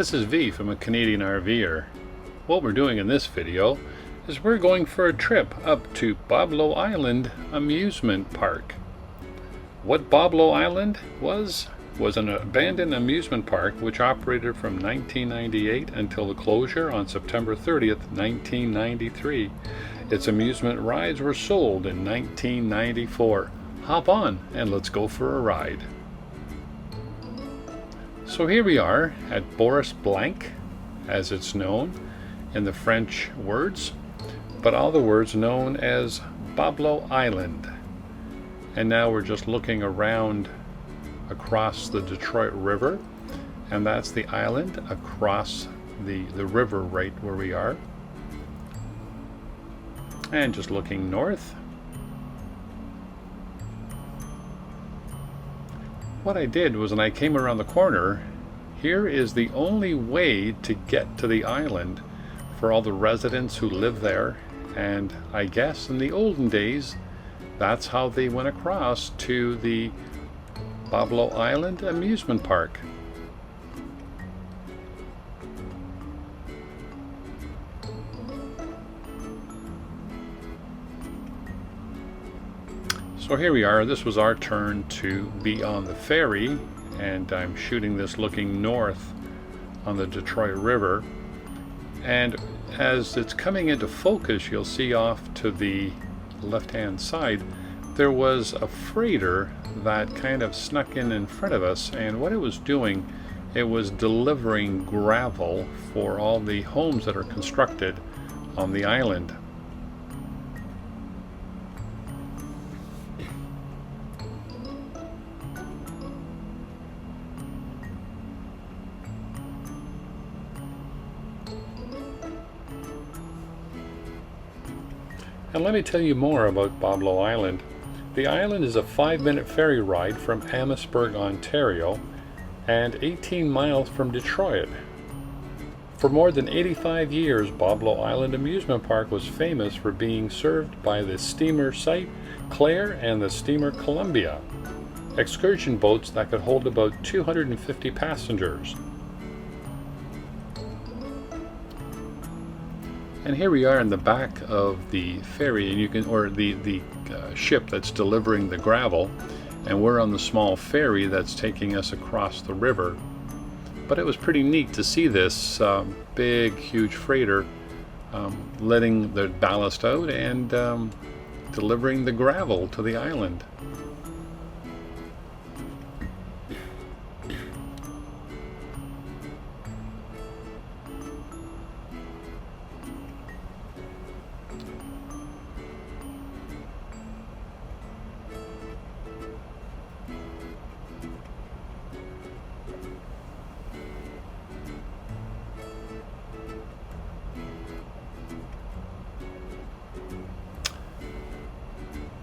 This is V from a Canadian RVer. What we're doing in this video is we're going for a trip up to Boblo Island amusement park. What Boblo Island was an abandoned amusement park which operated from 1998 until the closure on September 30th, 1993. Its amusement rides were sold in 1994. Hop on and let's go for a ride. So here we are at Boris Blanc, as it's known in the French words, but all the words known as Boblo Island. And now we're just looking around across the Detroit River, and that's the island across the river right where we are. And just looking north. What I did was when I came around the corner, here is the only way to get to the island for all the residents who live there, and I guess in the olden days that's how they went across to the Boblo Island amusement park. So here we are. This was our turn to be on the ferry, and I'm shooting this looking north on the Detroit River. And as it's coming into focus, you'll see off to the left-hand side there was a freighter that kind of snuck in front of us, and what it was doing, it was delivering gravel for all the homes that are constructed on the island. And let me tell you more about Boblo Island. The island is a 5-minute ferry ride from Amherstburg, Ontario, and 18 miles from Detroit. For more than 85 years, Boblo Island Amusement Park was famous for being served by the steamer St. Clair and the steamer Columbia, excursion boats that could hold about 250 passengers. And here we are in the back of the ferry, and you can, or the ship that's delivering the gravel, and we're on the small ferry that's taking us across the river. But it was pretty neat to see this big, huge freighter letting the ballast out and delivering the gravel to the island.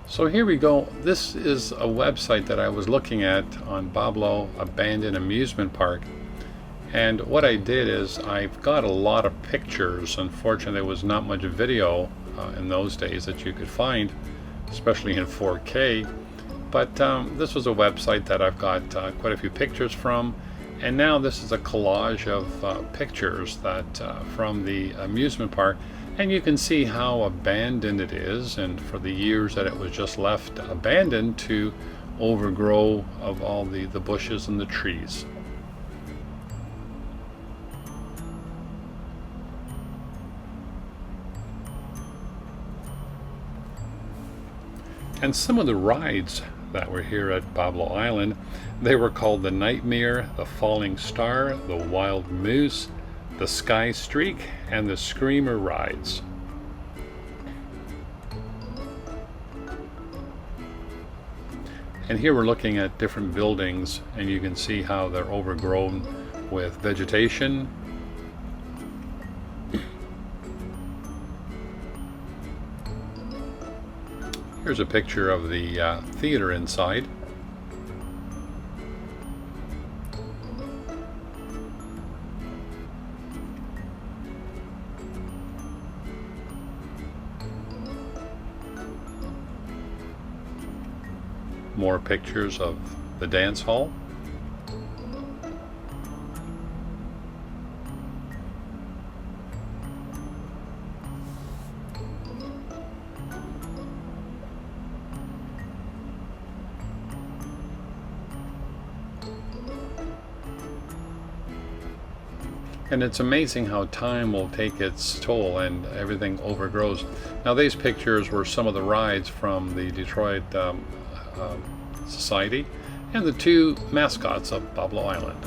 So here we go. This is a website that I was looking at on Boblo Abandoned Amusement Park, and what I did is I've got a lot of pictures. Unfortunately, there was not much video in those days that you could find, especially in 4K, but this was a website that I've got quite a few pictures from, and now this is a collage of pictures that from the amusement park. And you can see how abandoned it is, and for the years that it was just left abandoned to overgrow of all the bushes and the trees. And some of the rides that were here at Boblo Island, they were called the Nightmare, the Falling Star, the Wild Moose, the Sky Streak, and the Screamer rides. And here we're looking at different buildings, and you can see how they're overgrown with vegetation. Here's a picture of the theater inside. More pictures of the dance hall. And it's amazing how time will take its toll and everything overgrows. Now, these pictures were some of the rides from the Detroit Society and the two mascots of Boblo Island.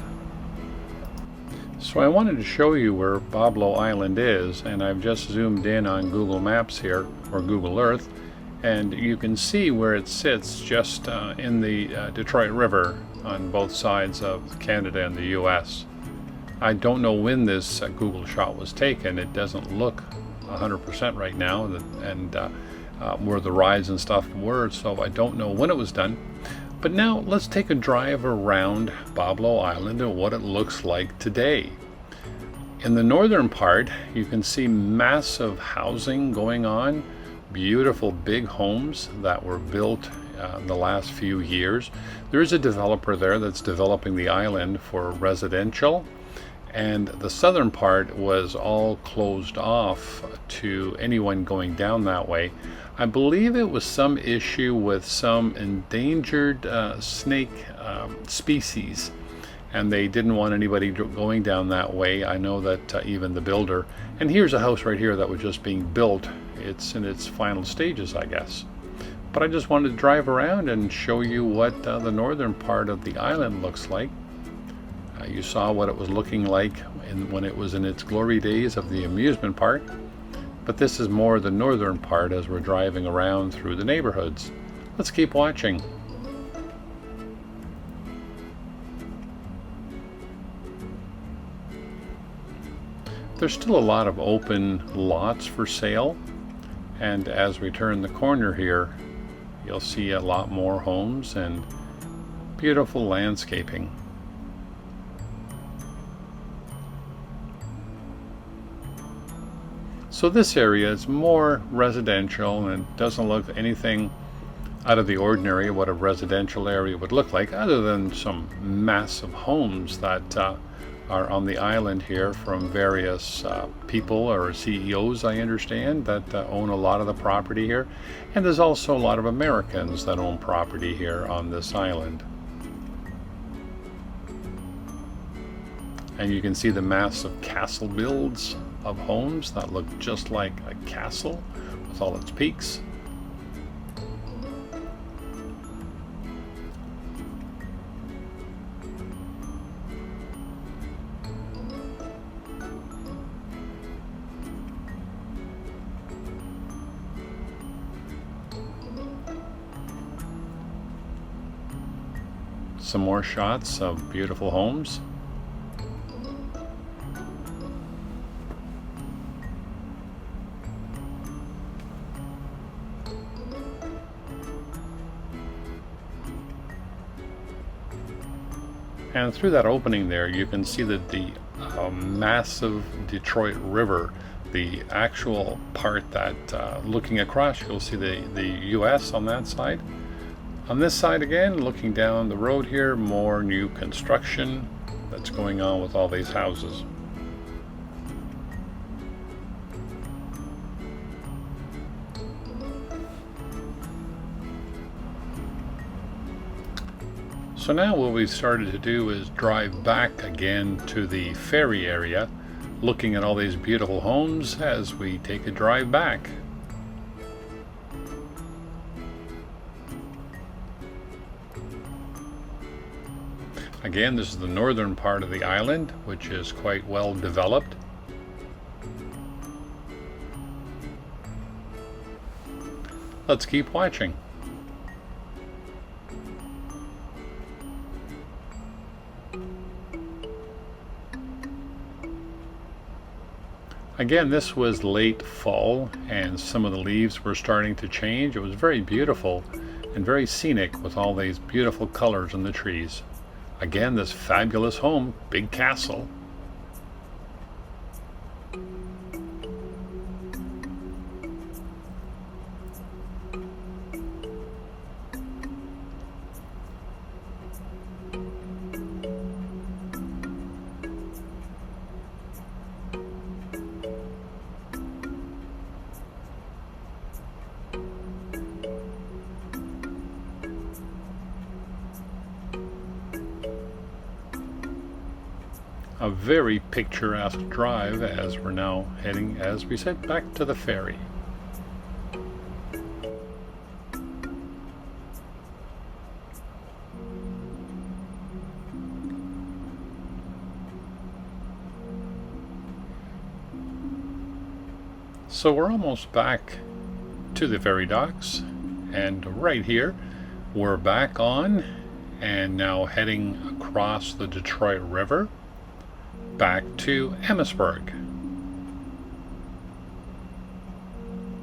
So I wanted to show you where Boblo Island is, and I've just zoomed in on Google Maps here, or Google Earth, and you can see where it sits just in the Detroit River on both sides of Canada and the US. I don't know when this Google shot was taken. It doesn't look 100% right now, and where the rides and stuff were, so I don't know when it was done. But now let's take a drive around Boblo Island and what it looks like today. In the northern part, you can see massive housing going on, beautiful big homes that were built in the last few years. There is a developer there that's developing the island for residential, and the southern part was all closed off to anyone going down that way. I believe it was some issue with some endangered snake species, and they didn't want anybody going down that way. I know that even the builder, and here's a house right here that was just being built. It's in its final stages, I guess. But I just wanted to drive around and show you what the northern part of the island looks like. You saw what it was looking like when it was in its glory days of the amusement park. But this is more the northern part as we're driving around through the neighborhoods. Let's keep watching. There's still a lot of open lots for sale, and as we turn the corner here, you'll see a lot more homes and beautiful landscaping. So this area is more residential and doesn't look anything out of the ordinary what a residential area would look like, other than some massive homes that are on the island here from various people or CEOs, I understand, that own a lot of the property here. And there's also a lot of Americans that own property here on this island. And you can see the massive castle builds of homes that look just like a castle with all its peaks. Some more shots of beautiful homes. And through that opening there, you can see that the massive Detroit River, the actual part that looking across, you'll see the US on that side. On this side again, looking down the road here, more new construction that's going on with all these houses. So now what we've started to do is drive back again to the ferry area, looking at all these beautiful homes as we take a drive back. Again, this is the northern part of the island, which is quite well developed. Let's keep watching. Again, this was late fall and some of the leaves were starting to change. It was very beautiful and very scenic with all these beautiful colors in the trees. Again, this fabulous home, big castle. a very picturesque drive as we're now heading, as we said, back to the ferry. So we're almost back to the ferry docks, and right here we're back on and now heading across the Detroit River back to Amherstburg.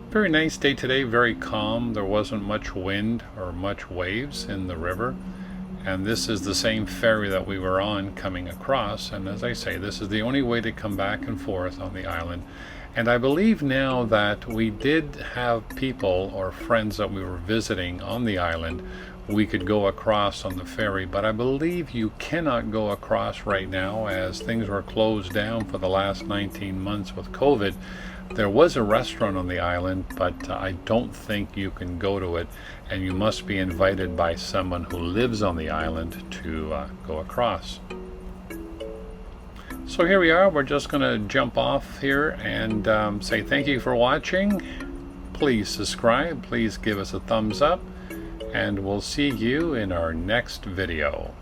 Very nice day today, very calm. There wasn't much wind or much waves in the river, and this is the same ferry that we were on coming across, and as I say, this is the only way to come back and forth on the island. And I believe now that we did have people or friends that we were visiting on the island, we could go across on the ferry, but I believe you cannot go across right now as things were closed down for the last 19 months with COVID. There was a restaurant on the island, but I don't think you can go to it, and you must be invited by someone who lives on the island to go across. So here we are. We're just going to jump off here and say thank you for watching. Please subscribe, please give us a thumbs up, and we'll see you in our next video.